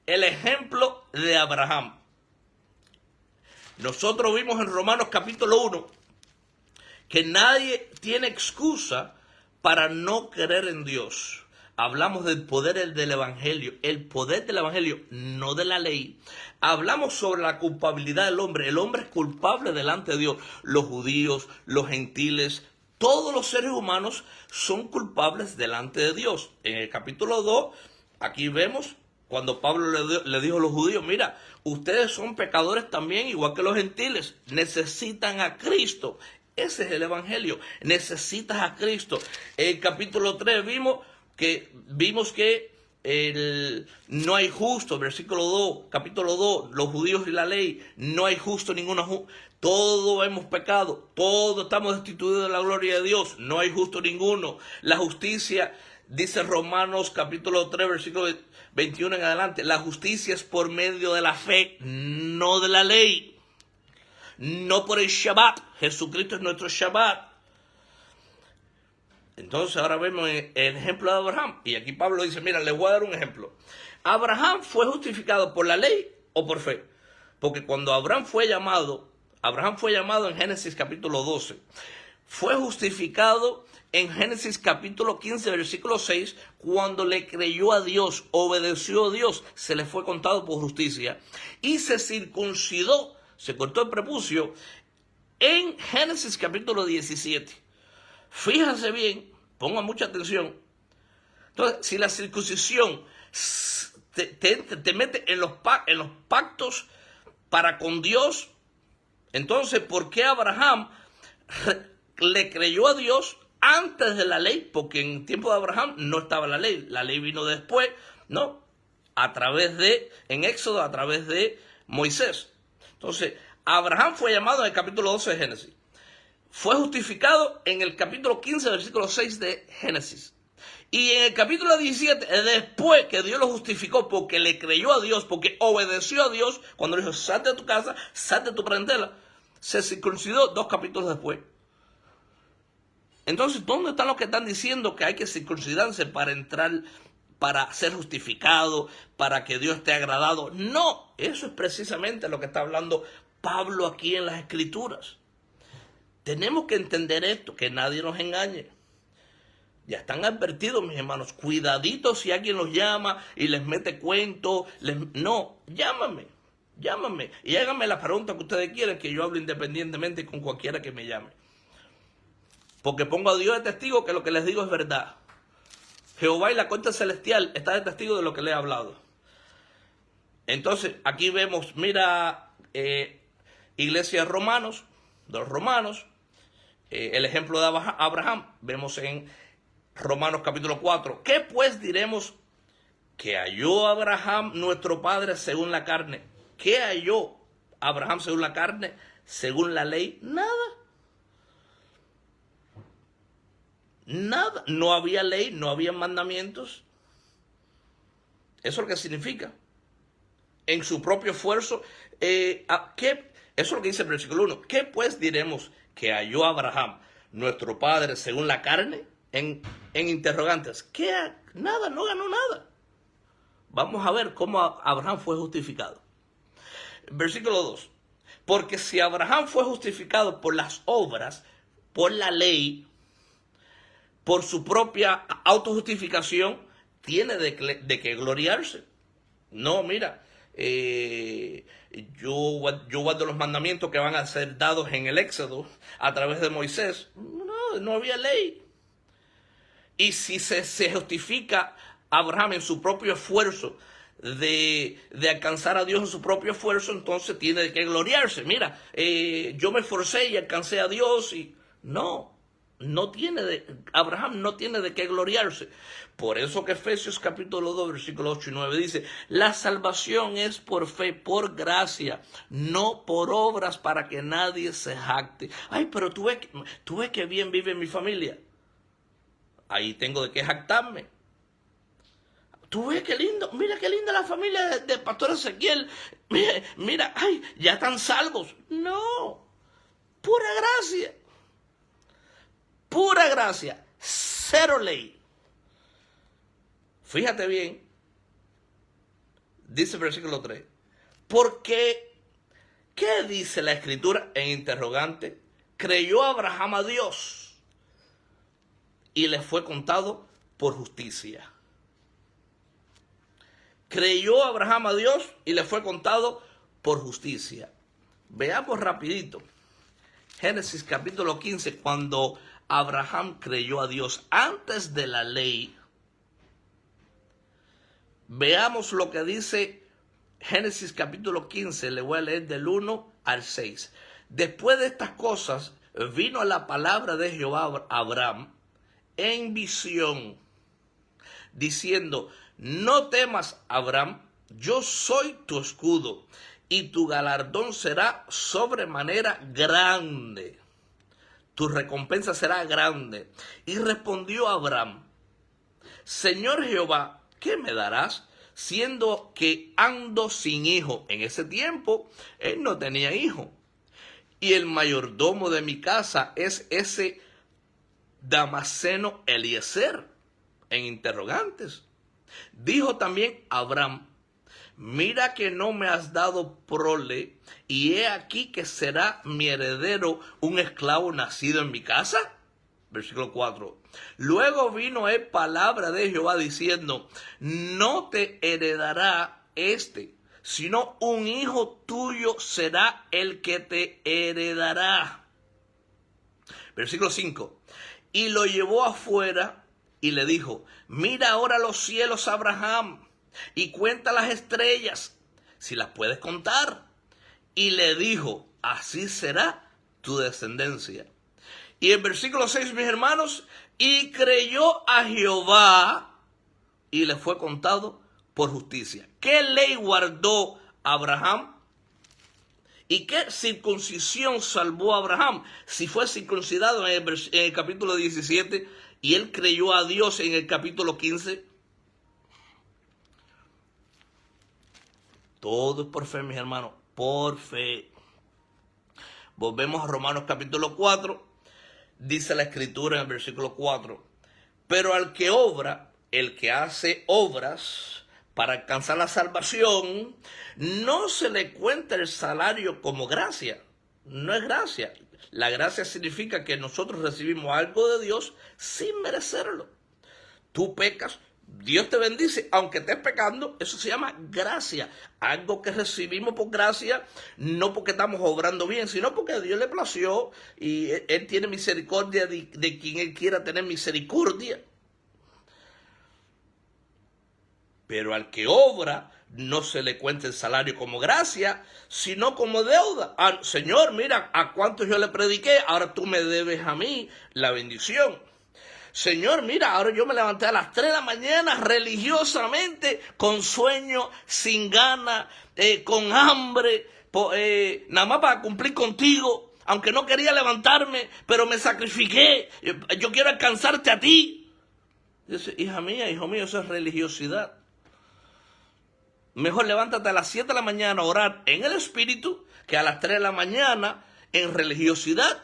el ejemplo de Abraham. Nosotros vimos en Romanos capítulo 1 que nadie tiene excusa para no creer en Dios. Hablamos del poder del Evangelio, el poder del Evangelio, no de la ley. Hablamos sobre la culpabilidad del hombre. El hombre es culpable delante de Dios. Los judíos, los gentiles, todos los seres humanos son culpables delante de Dios. En el capítulo 2, aquí vemos cuando Pablo le dijo a los judíos, mira, ustedes son pecadores también, igual que los gentiles, necesitan a Cristo. Ese es el Evangelio, necesitas a Cristo. En el capítulo 3 vimos que no hay justo, versículo 2, capítulo 2, los judíos y la ley, no hay justo ninguno. Todos hemos pecado, todos estamos destituidos de la gloria de Dios, no hay justo ninguno. La justicia, dice Romanos capítulo 3, versículo 21 en adelante, la justicia es por medio de la fe, no de la ley, no por el Shabbat. Jesucristo es nuestro Shabbat. Entonces ahora vemos el ejemplo de Abraham. Y aquí Pablo dice, mira, les voy a dar un ejemplo. ¿Abraham fue justificado por la ley o por fe? Porque cuando Abraham fue llamado en Génesis capítulo 12. Fue justificado en Génesis capítulo 15, versículo 6, cuando le creyó a Dios, obedeció a Dios, se le fue contado por justicia y se circuncidó, se cortó el prepucio en Génesis capítulo 17. Fíjense bien, pongan mucha atención. Entonces, si la circuncisión te mete en los pactos para con Dios, entonces, ¿por qué Abraham le creyó a Dios antes de la ley? Porque en el tiempo de Abraham no estaba la ley vino después, ¿no? En Éxodo, a través de Moisés. Entonces, Abraham fue llamado en el capítulo 12 de Génesis. Fue justificado en el capítulo 15, versículo 6 de Génesis. Y en el capítulo 17, después que Dios lo justificó porque le creyó a Dios, porque obedeció a Dios, cuando le dijo, sal de tu casa, sal de tu parentela, se circuncidó 2 capítulos después. Entonces, ¿dónde están los que están diciendo que hay que circuncidarse para entrar, para ser justificado, para que Dios esté agradado? No, eso es precisamente lo que está hablando Pablo aquí en las Escrituras. Tenemos que entender esto, que nadie nos engañe. Ya están advertidos, mis hermanos. Cuidadito si alguien los llama y les mete cuento. No, llámame. Y háganme la pregunta que ustedes quieran, que yo hablo independientemente con cualquiera que me llame. Porque pongo a Dios de testigo que lo que les digo es verdad. Jehová y la corte celestial está de testigo de lo que le he hablado. Entonces, aquí vemos, mira, iglesia de los romanos, el ejemplo de Abraham, vemos en Romanos capítulo 4. ¿Qué pues diremos que halló Abraham nuestro padre según la carne? ¿Qué halló Abraham según la carne? Según la ley, nada. Nada. No había ley, no había mandamientos. Eso es lo que significa. En su propio esfuerzo, eso es lo que dice el versículo 1. ¿Qué pues diremos que halló Abraham nuestro padre según la carne? En interrogantes. ¿Qué? Nada, no ganó nada. Vamos a ver cómo Abraham fue justificado. Versículo 2. Porque si Abraham fue justificado por las obras, por la ley, por su propia autojustificación, tiene de que gloriarse. No, mira, yo guardo los mandamientos que van a ser dados en el Éxodo a través de Moisés. No había ley. Y si se justifica Abraham en su propio esfuerzo de alcanzar a Dios en su propio esfuerzo, entonces tiene que gloriarse. Mira, yo me esforcé y alcancé a Dios y Abraham no tiene de qué gloriarse. Por eso que Efesios capítulo 2, versículos 8 y 9 dice, la salvación es por fe, por gracia, no por obras para que nadie se jacte. Ay, pero tú ves que bien vive mi familia. Ahí tengo de qué jactarme. Tú ves qué lindo, mira qué linda la familia del pastor Ezequiel. Mira, ay, ya están salvos. No, pura gracia. Pura gracia, cero ley. Fíjate bien, Dice el versículo 3. Porque, ¿qué dice la escritura en interrogante? Creyó Abraham a Dios y le fue contado por justicia. Creyó Abraham a Dios y le fue contado por justicia. Veamos rapidito. Génesis capítulo 15, cuando Abraham creyó a Dios antes de la ley. Veamos lo que dice Génesis capítulo 15, le voy a leer del 1 al 6. Después de estas cosas, vino la palabra de Jehová a Abraham en visión, diciendo: no temas, Abraham, yo soy tu escudo, y tu galardón será sobremanera grande. Tu recompensa será grande. Y respondió Abraham: Señor Jehová, ¿qué me darás? Siendo que ando sin hijo. En ese tiempo, él no tenía hijo. Y el mayordomo de mi casa es ese Damaseno Eliezer. En interrogantes. Dijo también Abraham: mira que no me has dado prole, y he aquí que será mi heredero un esclavo nacido en mi casa. Versículo 4. Luego vino palabra de Jehová diciendo: no te heredará sino un hijo tuyo será el que te heredará. Versículo 5. Y lo llevó afuera y le dijo: mira ahora los cielos, Abraham, y cuenta las estrellas, si las puedes contar. Y le dijo: así será tu descendencia. Y en versículo 6, mis hermanos, y creyó a Jehová y le fue contado por justicia. ¿Qué ley guardó Abraham? ¿Y qué circuncisión salvó a Abraham? Si fue circuncidado en el capítulo 17 y él creyó a Dios en el capítulo 15. Todo es por fe, mis hermanos, por fe. Volvemos a Romanos capítulo 4. Dice la escritura en el versículo 4. Pero al que obra, el que hace obras para alcanzar la salvación, no se le cuenta el salario como gracia. No es gracia. La gracia significa que nosotros recibimos algo de Dios sin merecerlo. Tú pecas, Dios te bendice, aunque estés pecando, eso se llama gracia. Algo que recibimos por gracia, no porque estamos obrando bien, sino porque a Dios le plació y Él tiene misericordia de quien Él quiera tener misericordia. Pero al que obra, no se le cuenta el salario como gracia, sino como deuda. Señor, mira, a cuántos yo le prediqué, ahora tú me debes a mí la bendición. Señor, mira, ahora yo me levanté a las 3 de la mañana religiosamente, con sueño, sin ganas, con hambre, nada más para cumplir contigo, aunque no quería levantarme, pero me sacrifiqué, yo quiero alcanzarte a ti. Dice: hija mía, hijo mío, eso es religiosidad. Mejor levántate a las 7 de la mañana a orar en el Espíritu que a las 3 de la mañana en religiosidad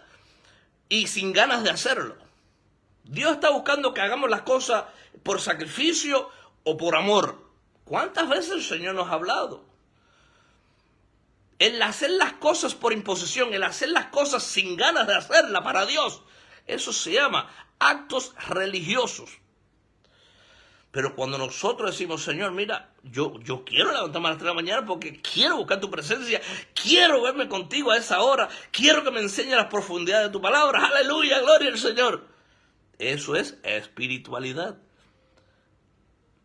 y sin ganas de hacerlo. Dios está buscando que hagamos las cosas por sacrificio o por amor. ¿Cuántas veces el Señor nos ha hablado? El hacer las cosas por imposición, el hacer las cosas sin ganas de hacerlas para Dios, eso se llama actos religiosos. Pero cuando nosotros decimos: Señor, mira, yo quiero levantarme a las 3 de la mañana porque quiero buscar tu presencia, quiero verme contigo a esa hora, quiero que me enseñes las profundidades de tu palabra, aleluya, gloria al Señor. Eso es espiritualidad.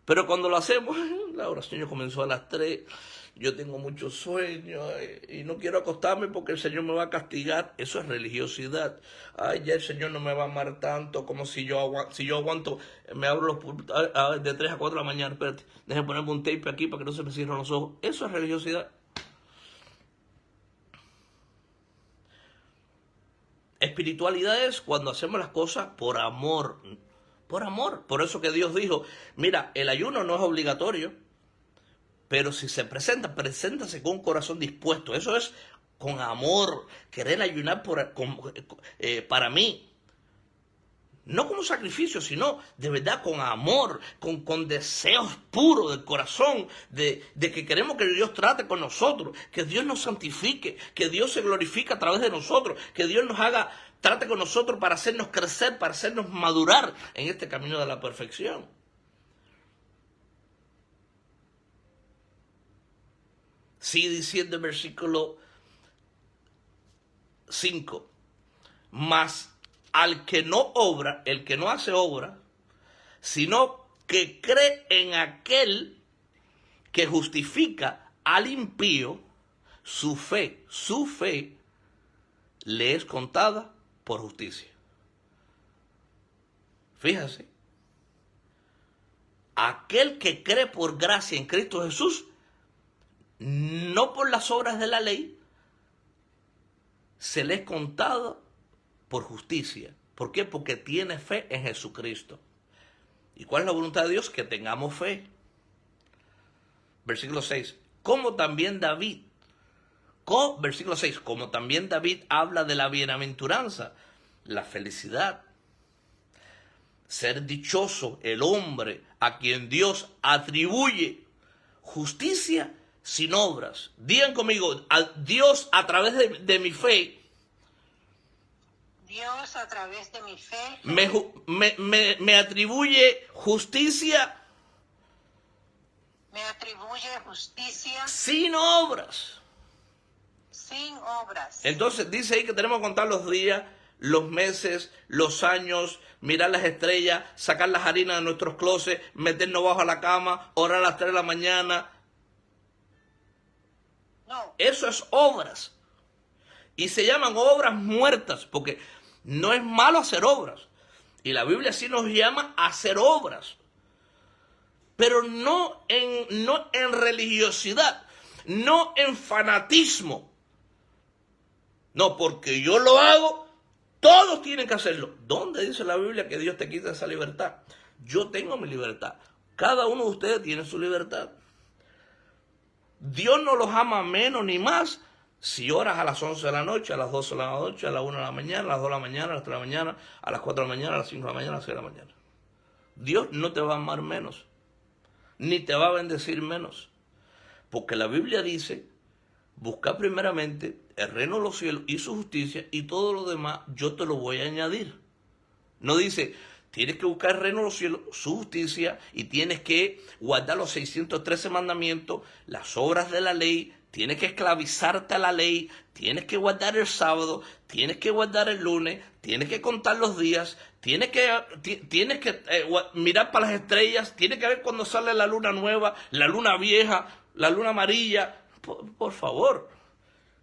Pero cuando lo hacemos, la oración ya comenzó a las 3, yo tengo mucho sueño y no quiero acostarme porque el Señor me va a castigar. Eso es religiosidad. Ay, ya el Señor no me va a amar tanto como si yo aguanto, me abro los púlpitos de 3 a 4 de la mañana. Espérate, déjame ponerme un tape aquí para que no se me cierren los ojos. Eso es religiosidad. Espiritualidad es cuando hacemos las cosas por amor. Por amor. Por eso que Dios dijo: mira, el ayuno no es obligatorio, pero si se presenta, preséntase con un corazón dispuesto. Eso es con amor, querer ayunar para mí. No como sacrificio, sino de verdad con amor, con deseos puros del corazón, de que queremos que Dios trate con nosotros, que Dios nos santifique, que Dios se glorifique a través de nosotros, que Dios nos trate con nosotros para hacernos crecer, para hacernos madurar en este camino de la perfección. Sigue diciendo el versículo 5, mas al que no obra, el que no hace obra, sino que cree en aquel que justifica al impío, su fe le es contada por justicia. Fíjase, aquel que cree por gracia en Cristo Jesús, no por las obras de la ley, se le es contada por justicia. ¿Por qué? Porque tiene fe en Jesucristo. ¿Y cuál es la voluntad de Dios? Que tengamos fe. Versículo 6. Como también David, versículo 6, como también David habla de la bienaventuranza, la felicidad. Ser dichoso el hombre a quien Dios atribuye justicia sin obras. Digan conmigo, a Dios a través de mi fe. Dios a través de mi fe Me atribuye justicia. Me atribuye justicia Sin obras. sin obras. Entonces dice ahí que tenemos que contar los días, los meses, los años, mirar las estrellas, sacar las harinas de nuestros closets, meternos bajo la cama, orar a las 3 de la mañana. No. Eso es obras. Y se llaman obras muertas, porque no es malo hacer obras. Y la Biblia sí nos llama a hacer obras. Pero no en religiosidad, no en fanatismo. No, porque yo lo hago, todos tienen que hacerlo. ¿Dónde dice la Biblia que Dios te quita esa libertad? Yo tengo mi libertad. Cada uno de ustedes tiene su libertad. Dios no los ama menos ni más si oras a las 11 de la noche, a las 12 de la noche, a las 1 de la mañana, a las 2 de la mañana, a las 3 de la mañana, a las 4 de la mañana, a las 5 de la mañana, a las 6 de la mañana. Dios no te va a amar menos, ni te va a bendecir menos. Porque la Biblia dice, busca primeramente el reino de los cielos y su justicia, y todo lo demás yo te lo voy a añadir. No dice, tienes que buscar el reino de los cielos, su justicia, y tienes que guardar los 613 mandamientos, las obras de la ley, tienes que esclavizarte a la ley, tienes que guardar el sábado, tienes que guardar el lunes, tienes que contar los días, tienes que mirar para las estrellas, tienes que ver cuando sale la luna nueva, la luna vieja, la luna amarilla. Por favor,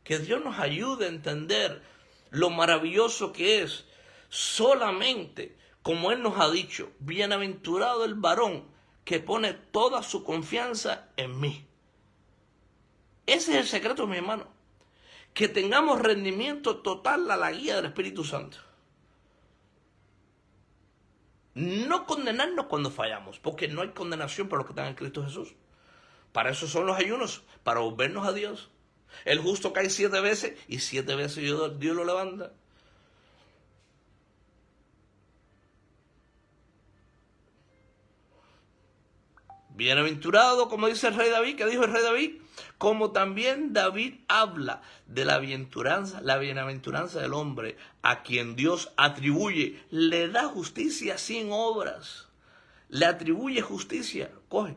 que Dios nos ayude a entender lo maravilloso que es solamente, como Él nos ha dicho, bienaventurado el varón que pone toda su confianza en mí. Ese es el secreto, mi hermano. Que tengamos rendimiento total a la guía del Espíritu Santo. No condenarnos cuando fallamos, porque no hay condenación para los que están en Cristo Jesús. Para eso son los ayunos, para volvernos a Dios. El justo cae 7 veces y 7 veces Dios lo levanta. Bienaventurado, como dice el rey David, ¿qué dijo el rey David? Como también David habla de la bienaventuranza del hombre a quien Dios atribuye, le da justicia sin obras. Le atribuye justicia. Coge,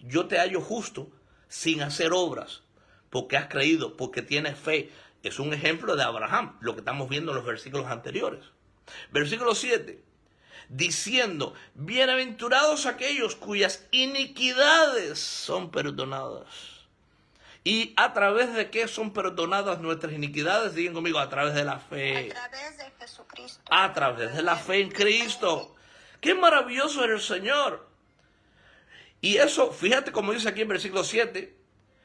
yo te hallo justo sin hacer obras, porque has creído, porque tienes fe. Es un ejemplo de Abraham, lo que estamos viendo en los versículos anteriores. Versículo 7. Diciendo, bienaventurados aquellos cuyas iniquidades son perdonadas. ¿Y a través de qué son perdonadas nuestras iniquidades? Digan conmigo, a través de la fe. A través de Jesucristo. A través de la fe en Cristo. ¡Qué maravilloso es el Señor! Y eso, fíjate como dice aquí en versículo 7,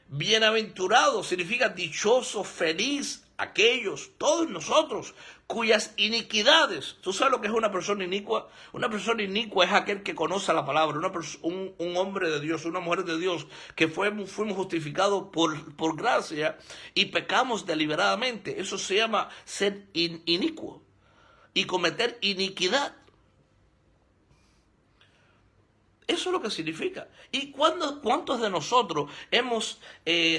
bienaventurado significa dichoso, feliz, aquellos, todos nosotros, cuyas iniquidades, ¿tú sabes lo que es una persona inicua? Una persona inicua es aquel que conoce la palabra, un hombre de Dios, una mujer de Dios, que fuimos justificados por gracia y pecamos deliberadamente. Eso se llama ser inicuo y cometer iniquidad. Eso es lo que significa. ¿Y cuántos de nosotros hemos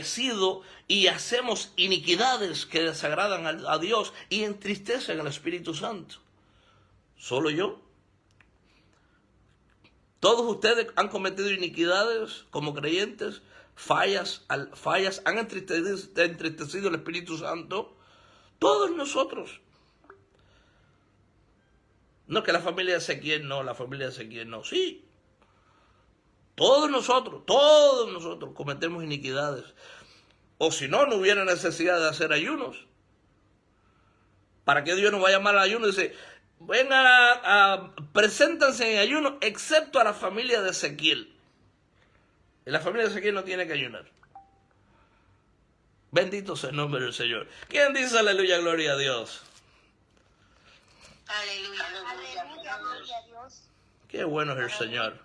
sido y hacemos iniquidades que desagradan a Dios y entristecen al Espíritu Santo? ¿Solo yo? ¿Todos ustedes han cometido iniquidades como creyentes? ¿Fallas han entristecido al Espíritu Santo? Todos nosotros. No que la familia de Ezequiel no, la familia de Ezequiel no. Sí. Todos nosotros cometemos iniquidades. O si no, no hubiera necesidad de hacer ayunos. ¿Para qué Dios nos va a llamar al ayuno? Dice, preséntanse en ayuno, excepto a la familia de Ezequiel. Y la familia de Ezequiel no tiene que ayunar. Bendito sea el nombre del Señor. ¿Quién dice aleluya, gloria a Dios? Aleluya. Aleluya, gloria a Dios. Qué bueno es el Señor.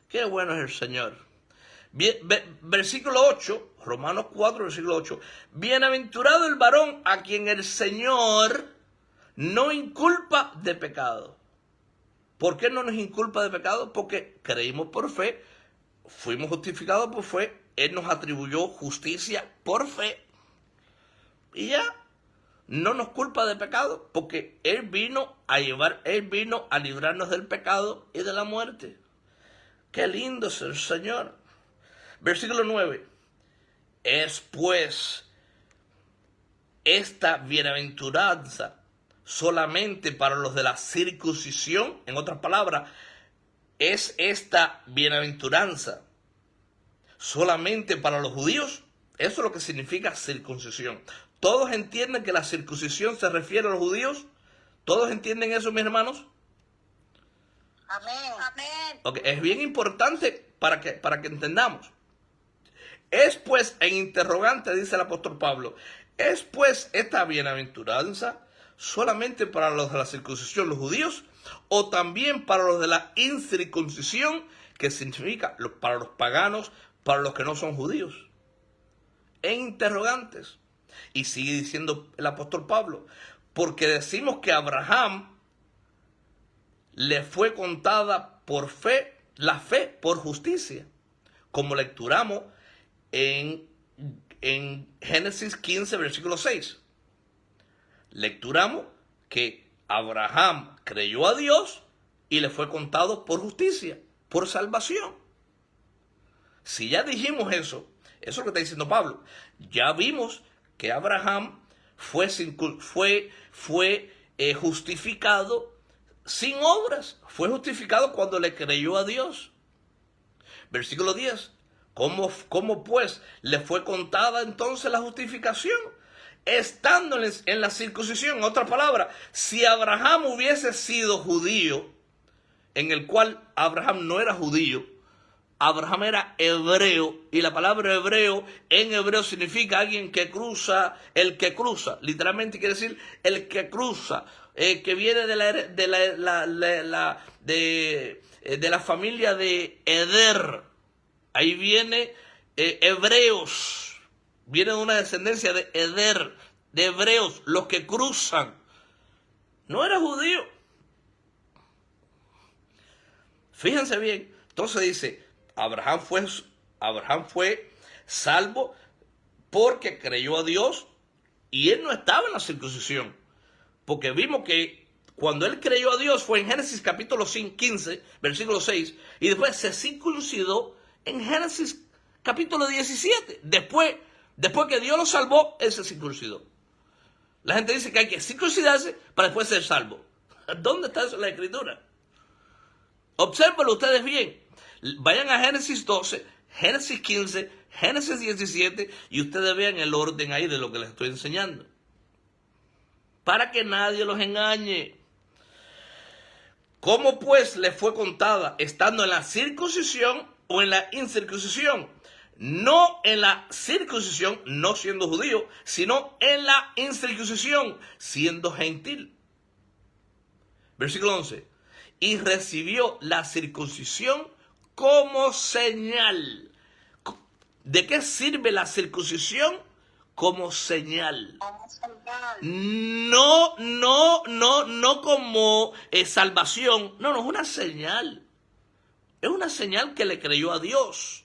Qué bueno es el Señor. Bien, versículo 8, Romanos 4, versículo 8. Bienaventurado el varón a quien el Señor no inculpa de pecado. ¿Por qué no nos inculpa de pecado? Porque creímos por fe, fuimos justificados por fe, Él nos atribuyó justicia por fe. Y ya, no nos culpa de pecado, porque Él vino a librarnos del pecado y de la muerte. Qué lindo es el Señor. Versículo 9. Es pues esta bienaventuranza solamente para los de la circuncisión. En otras palabras, es esta bienaventuranza solamente para los judíos. Eso es lo que significa circuncisión. ¿Todos entienden que la circuncisión se refiere a los judíos? ¿Todos entienden eso, mis hermanos? Amén. Amén. Okay. Es bien importante para que entendamos. Es pues, en interrogante dice el apóstol Pablo, es pues esta bienaventuranza solamente para los de la circuncisión, los judíos, o también para los de la incircuncisión, que significa para los paganos, para los que no son judíos. En interrogantes. Y sigue diciendo el apóstol Pablo, porque decimos que a Abraham le fue contada por fe, la fe por justicia, como lecturamos en Génesis 15, versículo 6. Lecturamos que Abraham creyó a Dios y le fue contado por justicia, por salvación. Si ya dijimos eso es lo que está diciendo Pablo. Ya vimos que Abraham fue justificado sin obras. Fue justificado cuando le creyó a Dios. Versículo 10. ¿Cómo pues le fue contada entonces la justificación? Estando en la circuncisión. En otras palabras, si Abraham hubiese sido judío, en el cual Abraham no era judío, Abraham era hebreo, y la palabra hebreo en hebreo significa alguien que cruza, el que cruza, literalmente quiere decir el que cruza, que viene de la familia de Eder. Ahí viene hebreos, viene de una descendencia de Eder, de hebreos, los que cruzan. No era judío. Fíjense bien, entonces dice, Abraham fue salvo porque creyó a Dios y él no estaba en la circuncisión. Porque vimos que cuando él creyó a Dios fue en Génesis capítulo 15, versículo 6, y después se circuncidó en Génesis capítulo 17. Después que Dios lo salvó, él se circuncidó. La gente dice que hay que circuncidarse para después ser salvo. ¿Dónde está eso en la Escritura? Obsérvenlo ustedes bien. Vayan a Génesis 12, Génesis 15, Génesis 17 y ustedes vean el orden ahí de lo que les estoy enseñando. Para que nadie los engañe. ¿Cómo pues le fue contada estando en la circuncisión o en la incircuncisión? No en la circuncisión, no siendo judío, sino en la incircuncisión, siendo gentil. Versículo 11. Y recibió la circuncisión como señal. ¿De qué sirve la circuncisión? Como señal. No como salvación. No, es una señal. Es una señal que le creyó a Dios.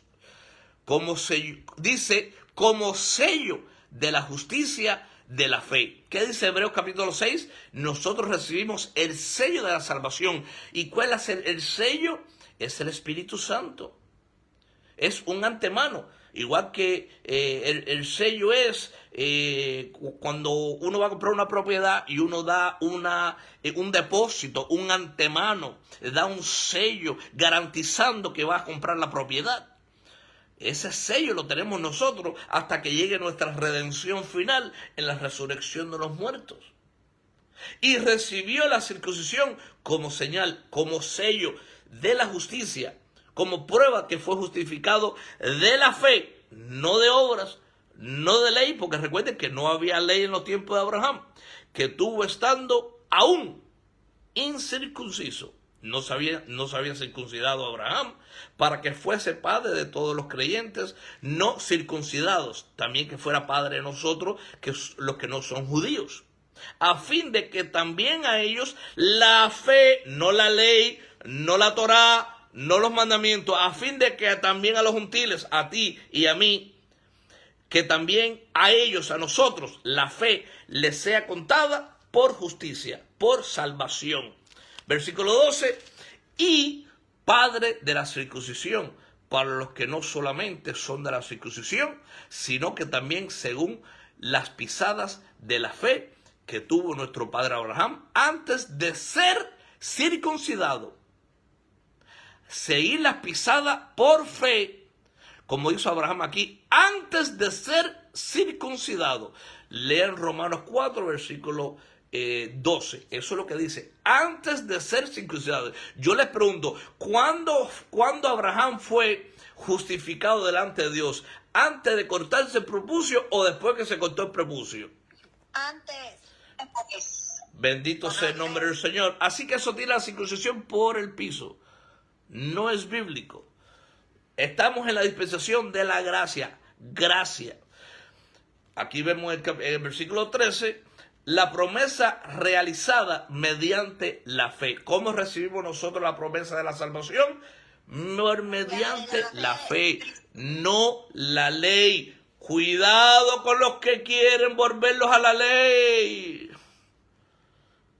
Como sello, dice, como sello de la justicia de la fe. ¿Qué dice Hebreos capítulo 6? Nosotros recibimos el sello de la salvación. ¿Y cuál es el sello? Es el Espíritu Santo. Es un antemano. Igual que el sello es cuando uno va a comprar una propiedad y uno da un depósito, un antemano, da un sello garantizando que va a comprar la propiedad. Ese sello lo tenemos nosotros hasta que llegue nuestra redención final en la resurrección de los muertos. Y recibió la circuncisión como señal, como sello de la justicia, como prueba que fue justificado de la fe, no de obras, no de ley, porque recuerden que no había ley en los tiempos de Abraham, que tuvo estando aún incircunciso. No se había circuncidado a Abraham para que fuese padre de todos los creyentes no circuncidados, también que fuera padre de nosotros, que los que no son judíos, a fin de que también a ellos la fe, no la ley, no la Torá, no los mandamientos, a fin de que también a los gentiles, a ti y a mí, que también a ellos, a nosotros, la fe les sea contada por justicia, por salvación. Versículo 12, y padre de la circuncisión, para los que no solamente son de la circuncisión, sino que también según las pisadas de la fe que tuvo nuestro padre Abraham antes de ser circuncidado. Seguir las pisadas por fe, como hizo Abraham aquí, antes de ser circuncidado. Lean Romanos 4, versículo 12. Eso es lo que dice, antes de ser circuncidado. Yo les pregunto, ¿cuándo Abraham fue justificado delante de Dios? ¿Antes de cortarse el prepucio o después que se cortó el prepucio? Antes. Bendito sea el nombre del Señor. Así que eso tiene la circuncisión por el piso. No es bíblico. Estamos en la dispensación de la gracia. Gracia. Aquí vemos el versículo 13. La promesa realizada mediante la fe. ¿Cómo recibimos nosotros la promesa de la salvación? Mediante la fe, no la ley. Cuidado con los que quieren volverlos a la ley.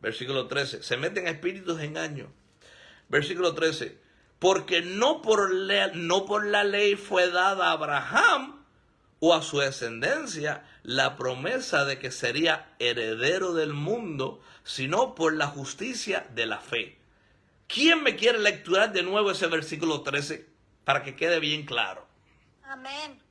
Versículo 13. Se meten espíritus de engaño. Versículo 13. Porque no por la ley fue dada a Abraham o a su descendencia la promesa de que sería heredero del mundo, sino por la justicia de la fe. ¿Quién me quiere lecturar de nuevo ese versículo 13 para que quede bien claro? Amén.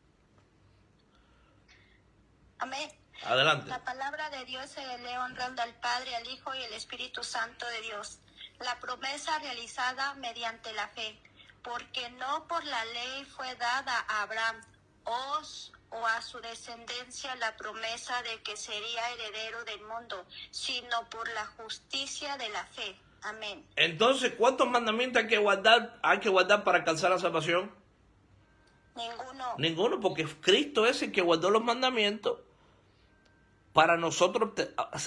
Amén. Adelante. La palabra de Dios se lee honrando al Padre, al Hijo y al Espíritu Santo de Dios. La promesa realizada mediante la fe, porque no por la ley fue dada a Abraham o a su descendencia la promesa de que sería heredero del mundo, sino por la justicia de la fe. Amén. Entonces, ¿cuántos mandamientos hay que guardar para alcanzar la salvación? Ninguno. Ninguno, porque Cristo es el que guardó los mandamientos para nosotros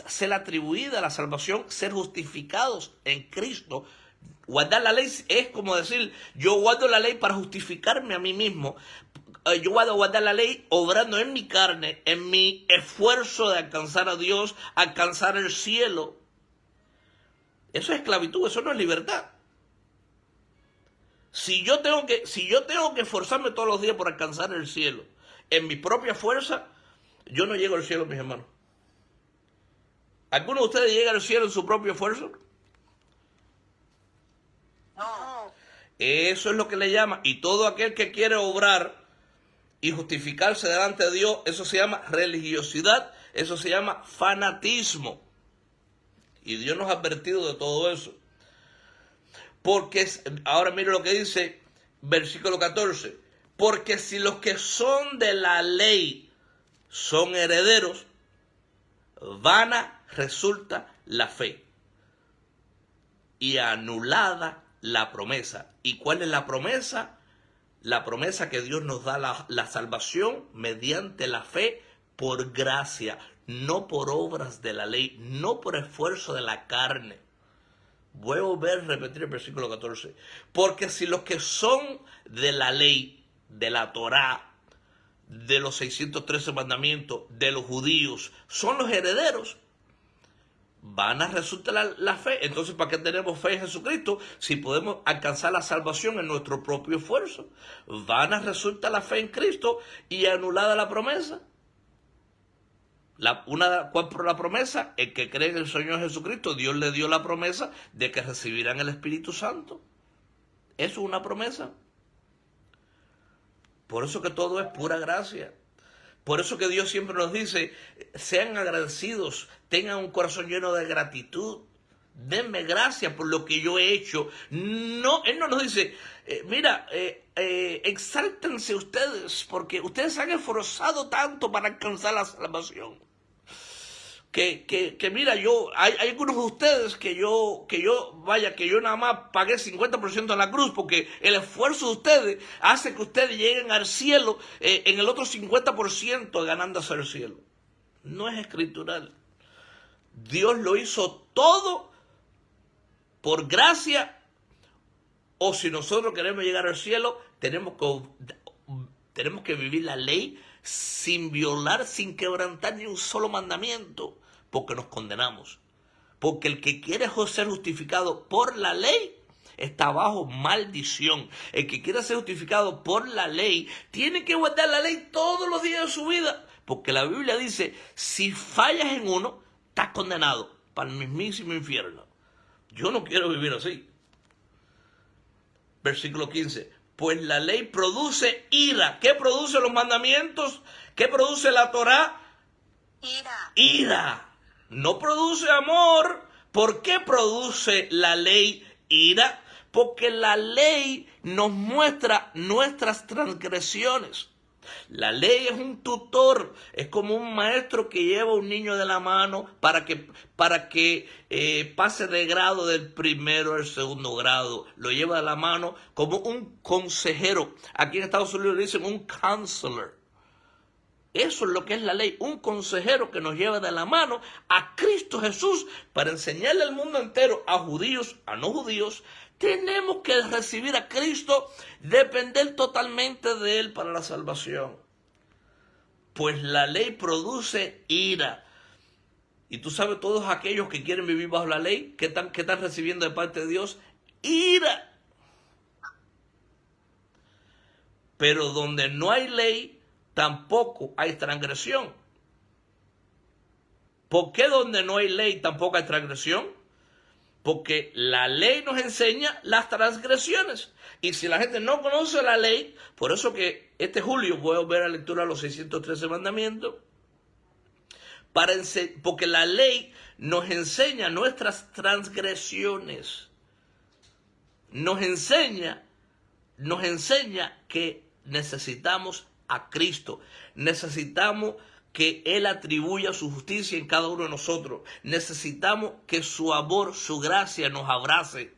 ser atribuida la salvación, ser justificados en Cristo. Guardar la ley es como decir, yo guardo la ley para justificarme a mí mismo. Yo voy a guardar la ley obrando en mi carne, en mi esfuerzo de alcanzar a Dios, alcanzar el cielo. Eso es esclavitud, eso no es libertad. Si yo tengo que esforzarme todos los días por alcanzar el cielo, en mi propia fuerza, yo no llego al cielo, mis hermanos. ¿Alguno de ustedes llega al cielo en su propio esfuerzo? No. Eso es lo que le llama. Y todo aquel que quiere obrar y justificarse delante de Dios, eso se llama religiosidad, eso se llama fanatismo. Y Dios nos ha advertido de todo eso. Porque, ahora mire lo que dice, versículo 14. Porque si los que son de la ley son herederos, vana resulta la fe y anulada la promesa. ¿Y cuál es la promesa? La promesa que Dios nos da la salvación mediante la fe por gracia, no por obras de la ley, no por esfuerzo de la carne. Voy a volver a repetir el versículo 14. Porque si los que son de la ley, de la Torá, de los 613 mandamientos, de los judíos, son los herederos, van a resultar la fe. Entonces, ¿para qué tenemos fe en Jesucristo si podemos alcanzar la salvación en nuestro propio esfuerzo? Van a resultar la fe en Cristo y anulada la promesa. ¿Cuál fue la promesa? El que cree en el Señor Jesucristo, Dios le dio la promesa de que recibirán el Espíritu Santo. Eso es una promesa. Por eso que todo es pura gracia. Por eso que Dios siempre nos dice, sean agradecidos, tengan un corazón lleno de gratitud. Denme gracias por lo que yo he hecho. No, Él no nos dice, exáltense ustedes porque ustedes se han esforzado tanto para alcanzar la salvación. Mira, hay algunos de ustedes que yo nada más pagué 50% en la cruz porque el esfuerzo de ustedes hace que ustedes lleguen al cielo en el otro 50% ganándose el cielo. No es escritural. Dios lo hizo todo por gracia, o si nosotros queremos llegar al cielo, tenemos que vivir la ley sin violar, sin quebrantar ni un solo mandamiento, porque nos condenamos. Porque el que quiere ser justificado por la ley está bajo maldición. El que quiere ser justificado por la ley tiene que guardar la ley todos los días de su vida, porque la Biblia dice, si fallas en uno, estás condenado para el mismísimo infierno. Yo no quiero vivir así. Versículo 15. Pues la ley produce ira. ¿Qué produce los mandamientos? ¿Qué produce la Torá? Ira. Ira. No produce amor. ¿Por qué produce la ley ira? Porque la ley nos muestra nuestras transgresiones. La ley es un tutor, es como un maestro que lleva a un niño de la mano para que pase de grado del primero al segundo grado. Lo lleva de la mano como un consejero. Aquí en Estados Unidos le dicen un counselor. Eso es lo que es la ley, un consejero que nos lleva de la mano a Cristo Jesús para enseñarle al mundo entero, a judíos, a no judíos. Tenemos que recibir a Cristo, depender totalmente de Él para la salvación. Pues la ley produce ira. Y tú sabes, todos aquellos que quieren vivir bajo la ley, ¿qué están recibiendo de parte de Dios? Ira. Pero donde no hay ley, tampoco hay transgresión. ¿Por qué donde no hay ley tampoco hay transgresión? Porque la ley nos enseña las transgresiones. Y si la gente no conoce la ley, por eso que este julio voy a ver la lectura de los 613 mandamientos, porque la ley nos enseña nuestras transgresiones. Nos enseña que necesitamos a Cristo. Necesitamos que Él atribuya su justicia en cada uno de nosotros. Necesitamos que su amor, su gracia nos abrace.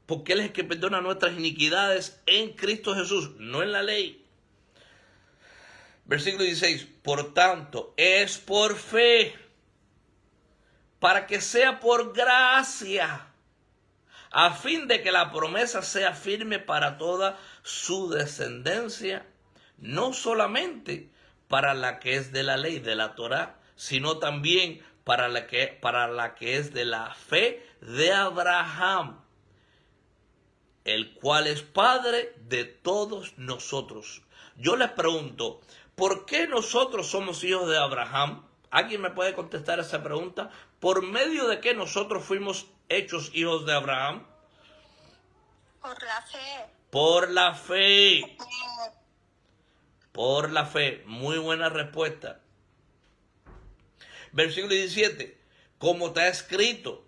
Porque Él es el que perdona nuestras iniquidades en Cristo Jesús, no en la ley. Versículo 16. Por tanto, es por fe, para que sea por gracia, a fin de que la promesa sea firme para toda su descendencia, no solamente para la que es de la ley, de la Torá, sino también para la que es de la fe de Abraham, el cual es padre de todos nosotros. Yo les pregunto, ¿por qué nosotros somos hijos de Abraham? ¿Alguien me puede contestar esa pregunta? ¿Por medio de qué nosotros fuimos hechos hijos de Abraham? Por la fe. Por la fe. Por la fe. Muy buena respuesta. Versículo 17. Como está escrito,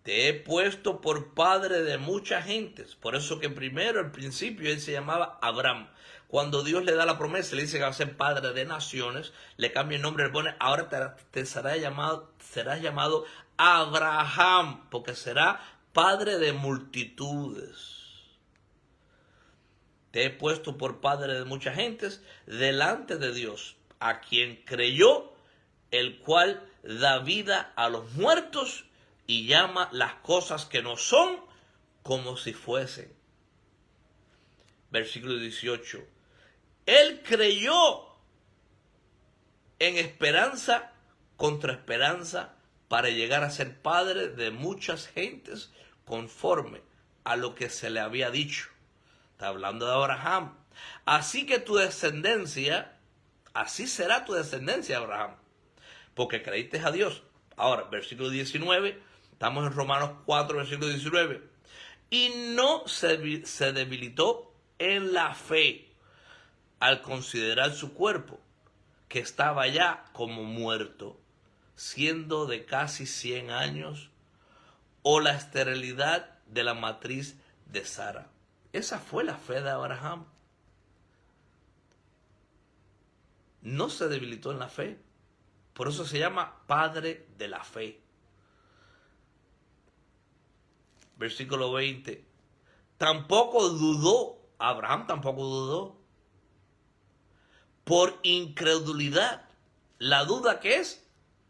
te he puesto por padre de muchas gentes. Por eso que primero, al principio, él se llamaba Abraham. Cuando Dios le da la promesa, le dice que va a ser padre de naciones, le cambia el nombre, le pone, ahora serás llamado Abraham, porque será padre de multitudes. Te he puesto por padre de muchas gentes delante de Dios, a quien creyó el cual da vida a los muertos y llama las cosas que no son como si fuesen. Versículo 18. Él creyó en esperanza contra esperanza para llegar a ser padre de muchas gentes conforme a lo que se le había dicho. Está hablando de Abraham. Así que tu descendencia, así será tu descendencia, Abraham, porque creíste a Dios. Ahora, versículo 19, estamos en Romanos 4, versículo 19. Y no se debilitó en la fe al considerar su cuerpo, que estaba ya como muerto, siendo de casi 100 años, o la esterilidad de la matriz de Sara. Esa fue la fe de Abraham. No se debilitó en la fe. Por eso se llama padre de la fe. Versículo 20. Tampoco dudó, Abraham tampoco dudó, por incredulidad. La duda, ¿qué es?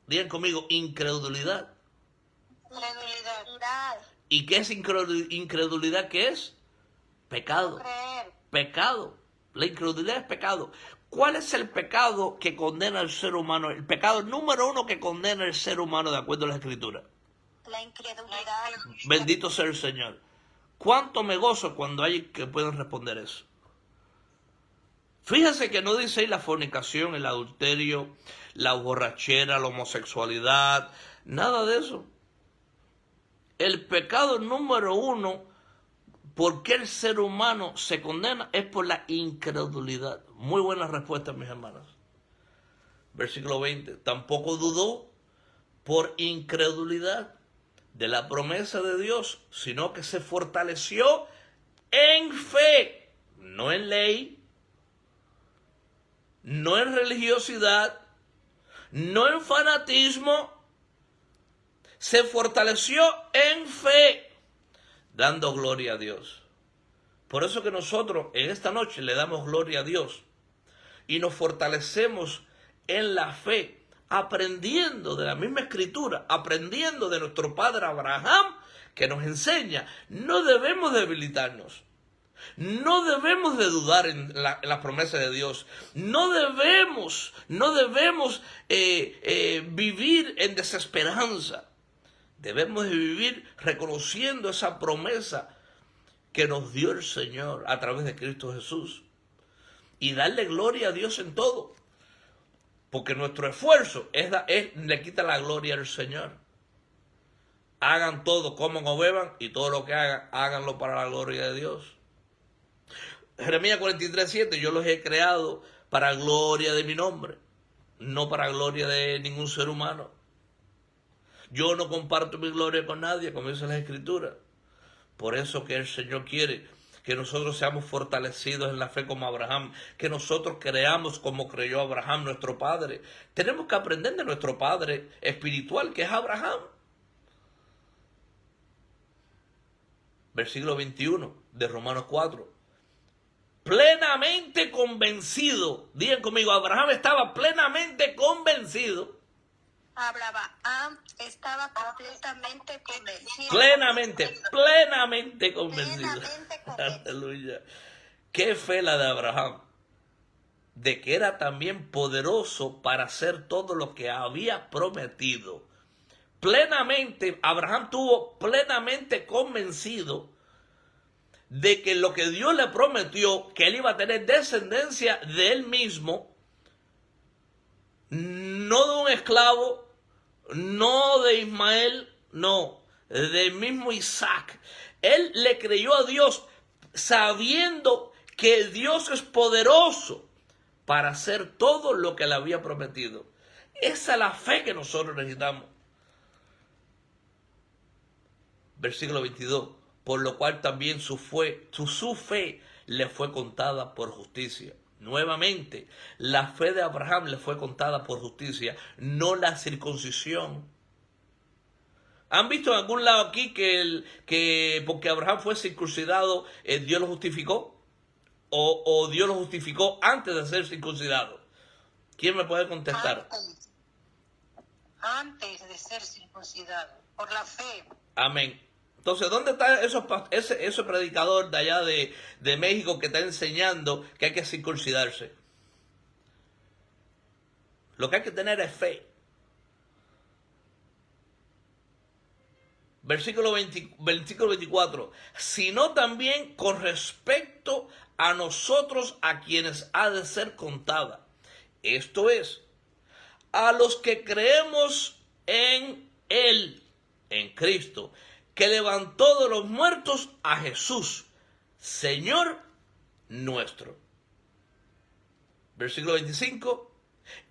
Digan conmigo, incredulidad. Incredulidad. ¿Y qué es incredulidad? ¿Qué es? Pecado. Creer. Pecado. La incredulidad es pecado. ¿Cuál es el pecado que condena al ser humano? El pecado número uno que condena al ser humano de acuerdo a la Escritura. La incredulidad. Bendito sea el Señor. ¿Cuánto me gozo cuando hay que pueden responder eso? Fíjense que no dice ahí la fornicación, el adulterio, la borrachera, la homosexualidad, nada de eso. El pecado número uno, ¿por qué el ser humano se condena? Es por la incredulidad. Muy buena respuesta, mis hermanos. Versículo 20. Tampoco dudó por incredulidad de la promesa de Dios, sino que se fortaleció en fe, no en ley, no en religiosidad, no en fanatismo. Se fortaleció en fe, dando gloria a Dios. Por eso que nosotros en esta noche le damos gloria a Dios y nos fortalecemos en la fe, aprendiendo de la misma Escritura, aprendiendo de nuestro padre Abraham, que nos enseña, no debemos debilitarnos. No debemos de dudar en la promesa de Dios. No debemos vivir en desesperanza. Debemos de vivir reconociendo esa promesa que nos dio el Señor a través de Cristo Jesús. Y darle gloria a Dios en todo. Porque nuestro esfuerzo le quita la gloria al Señor. Hagan todo, coman o beban, y todo lo que hagan, háganlo para la gloria de Dios. Jeremías 43:7, yo los he creado para gloria de mi nombre, no para gloria de ningún ser humano. Yo no comparto mi gloria con nadie, como dice la Escritura. Por eso que el Señor quiere que nosotros seamos fortalecidos en la fe como Abraham, que nosotros creamos como creyó Abraham, nuestro padre. Tenemos que aprender de nuestro padre espiritual, que es Abraham. Versículo 21 de Romanos 4. Plenamente convencido. Digan conmigo, Abraham estaba plenamente convencido. Abraham estaba completamente convencido. Plenamente convencido. Plenamente convencido. Aleluya. Qué fe la de Abraham. De que era también poderoso para hacer todo lo que había prometido. Plenamente, Abraham tuvo plenamente convencido de que lo que Dios le prometió, que él iba a tener descendencia de él mismo, no de un esclavo, no de Ismael, no, del mismo Isaac. Él le creyó a Dios sabiendo que Dios es poderoso para hacer todo lo que le había prometido. Esa es la fe que nosotros necesitamos. Versículo 22. Por lo cual también su fe le fue contada por justicia. Nuevamente, la fe de Abraham le fue contada por justicia, no la circuncisión. ¿Han visto en algún lado aquí que porque Abraham fue circuncidado, Dios lo justificó? ¿O Dios lo justificó antes de ser circuncidado? ¿Quién me puede contestar? antes de ser circuncidado, por la fe. Amén. Entonces, ¿dónde está ese predicador de allá de México que está enseñando que hay que circuncidarse? Lo que hay que tener es fe. Versículo 24. Sino también con respecto a nosotros, a quienes ha de ser contada. Esto es, a los que creemos en Él, en Cristo, que levantó de los muertos a Jesús, Señor nuestro. Versículo 25.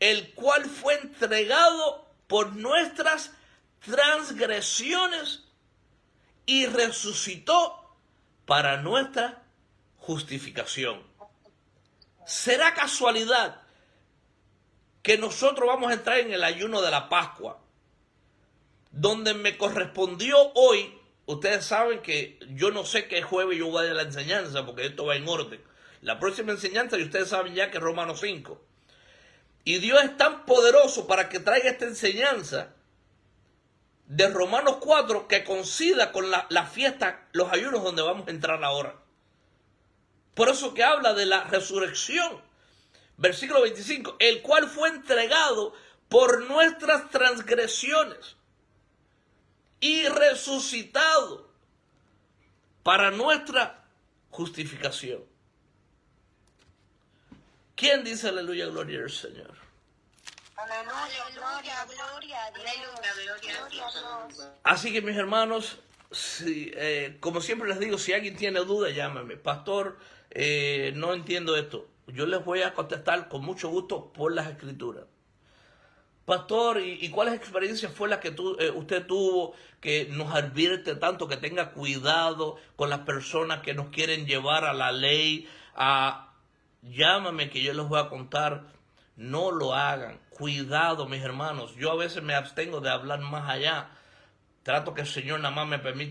El cual fue entregado por nuestras transgresiones y resucitó para nuestra justificación. ¿Será casualidad que nosotros vamos a entrar en el ayuno de la Pascua, donde me correspondió hoy? Ustedes saben que yo no sé qué jueves yo voy a dar la enseñanza, porque esto va en orden. La próxima enseñanza, y ustedes saben ya que es Romanos 5. Y Dios es tan poderoso para que traiga esta enseñanza de Romanos 4 que coincida con la fiesta, los ayunos donde vamos a entrar ahora. Por eso que habla de la resurrección. Versículo 25. El cual fue entregado por nuestras transgresiones y resucitado para nuestra justificación. ¿Quién dice aleluya, gloria al Señor? Aleluya, gloria a Dios. Gloria a Dios. Así que mis hermanos, como siempre les digo, si alguien tiene duda, llámame. Pastor, no entiendo esto. Yo les voy a contestar con mucho gusto por las Escrituras. Pastor, ¿y cuáles experiencias fue la que usted tuvo que nos advierte tanto que tenga cuidado con las personas que nos quieren llevar a la ley? Llámame que yo les voy a contar. No lo hagan. Cuidado, mis hermanos. Yo a veces me abstengo de hablar más allá. Trato que el Señor nada más me permita